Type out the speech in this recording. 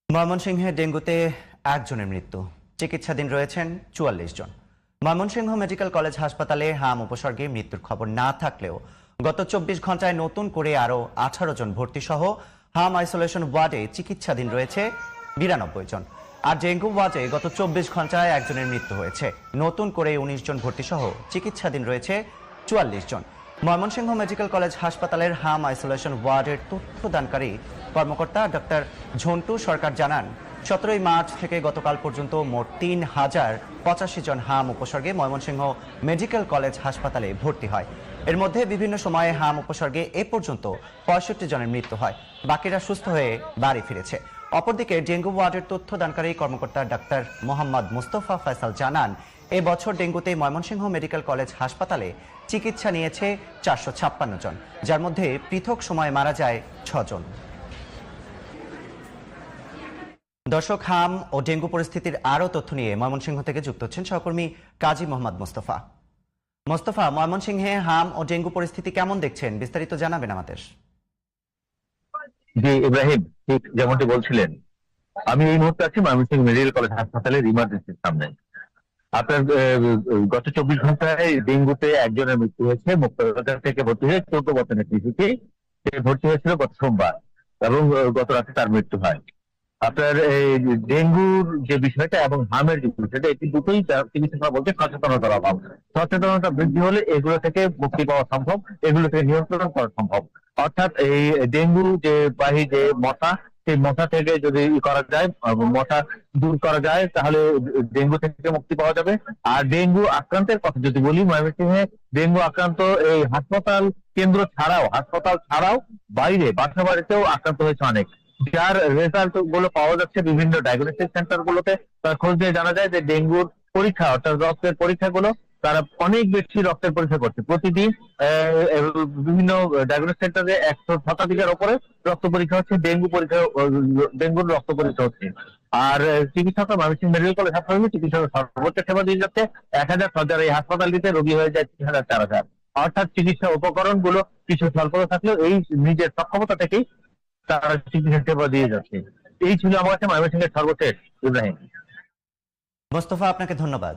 ময়মনসিংহে ডেঙ্গুতে একজনের মৃত্যু, চিকিৎসাধীন রয়েছেন ৪৪ জন। ময়মনসিংহ মেডিকেল কলেজ হাসপাতালে হাম উপসর্গে মৃত্যুর খবর না থাকলেও গত ২৪ ঘন্টায় নতুন করে আরও ১৮ জন ভর্তি সহ হাম আইসোলেশন ওয়ার্ডে চিকিৎসাধীন রয়েছে ৯২ জন। আর ডেঙ্গু ওয়ার্ডে গত ২৪ ঘন্টায় একজনের মৃত্যু হয়েছে। নতুন করে ১৯ জন ভর্তি সহ চিকিৎসাধীন রয়েছে ৪৪ জন। ময়মনসিংহ মেডিকেল কলেজ হাসপাতালের হাম আইসোলেশন ওয়ার্ডের তথ্যদানকারী কর্মকর্তা ডক্টর ঝন্টু সরকার জানান, ১৭ই মার্চ থেকে গতকাল পর্যন্ত মোট ৩,০৮৫ জন হাম উপসর্গে ময়মনসিংহ মেডিকেল কলেজ হাসপাতালে ভর্তি হয়। এর মধ্যে বিভিন্ন সময়ে হাম উপসর্গে এ পর্যন্ত ৬৫ জনের মৃত্যু হয়, বাকিরা সুস্থ হয়ে বাড়ি ফিরেছে। অপরদিকে ডেঙ্গু ওয়ার্ডের তথ্যদানকারী কর্মকর্তা ডাক্তার মোহাম্মদ মুস্তফা ফয়সাল জানান, এ বছর ডেঙ্গুতে ময়মনসিংহ মেডিকেল কলেজ হাসপাতালে চিকিৎসা নিয়েছে ৪৫৬ জন, যার মধ্যে পৃথক সময়ে মারা যায় ৬ জন। দর্শক, হাম ও ডেঙ্গু পরিস্থিতির আরও তথ্য নিয়ে ময়মনসিংহ থেকে যুক্ত হচ্ছেন সহকর্মী কাজী মোহাম্মদ মোস্তফা। মোস্তফা, ময়মনসিংহে হাম ও ডেঙ্গু পরিস্থিতি কেমন দেখছেন, বিস্তারিত জানাবেন আমাদের। জি ইব্রাহিম, ঠিক যেমনটি বলছিলেন, আমি এই মুহূর্তে আছি ময়মনসিংহ মেডিকেল কলেজ হাসপাতালের ইমার্জেন্সির সামনে। আপনার গত ২৪ ঘন্টায় ডেঙ্গুতে একজনের মৃত্যু হয়েছে। মুক্তাবাজার থেকে ভর্তি হয়ে ১৪ বছরের শিশুটি ভর্তি হয়েছিল গত সোমবার এবং গত রাতে তার মৃত্যু হয়। আপনার এই ডেঙ্গুর যে বিষয়টা এবং হামের যে বিষয়টা, এটি দুটোই চিকিৎসকরা বলতে সচেতনতার অভাব। সচেতনতা বৃদ্ধি হলে এগুলো থেকে মুক্তি পাওয়া সম্ভব, এগুলো থেকে নিয়ন্ত্রণ করা সম্ভব। অর্থাৎ এই ডেঙ্গু যে বাহী যে মশা, সেই মশা থেকে যদি করা যায়, মশা দূর করা যায়, তাহলে ডেঙ্গু থেকে মুক্তি পাওয়া যাবে। আর ডেঙ্গু আক্রান্তের কথা যদি বলি, ময়মনসিংহে ডেঙ্গু আক্রান্ত এই হাসপাতাল কেন্দ্র ছাড়াও, হাসপাতাল ছাড়াও বাইরে বাসা বাড়িতেও আক্রান্ত হয়েছে অনেক, যার রেজাল্ট গুলো পাওয়া যাচ্ছে বিভিন্ন ডায়াগনস্টিক সেন্টার গুলোতে। তার খোঁজ দিয়ে জানা যায় যে ডেঙ্গুর পরীক্ষা, অর্থাৎ রক্তের পরীক্ষাগুলো, তারা অনেক বেশি রক্তের পরীক্ষা করছে প্রতিদিন। বিভিন্ন ডায়াগনস্টিক সেন্টারে ১০০ শতাধিকের উপরে রক্ত পরীক্ষা হচ্ছে, ডেঙ্গুর রক্ত পরীক্ষা হচ্ছে। আর চিকিৎসকরা ময়মনসিংহ মেডিকেল কলেজ হাসপাতালে চিকিৎসক সর্বোচ্চ সেবা দিয়ে যাচ্ছে। ১,০০০ শয্যার এই হাসপাতালটিতে রোগী হয়ে যায় ৩,০০০-৪,০০০। অর্থাৎ চিকিৎসা উপকরণ গুলো কিছু স্বল্পতা থাকলেও এই নিজের সক্ষমতা থেকেই তারা চিকিৎসা সেবা দিয়ে যাচ্ছে। এই ছিল আমার কাছে ময়মনসিংহের সর্বশেষ, ইব্রাহিম। মোস্তফা, আপনাকে ধন্যবাদ।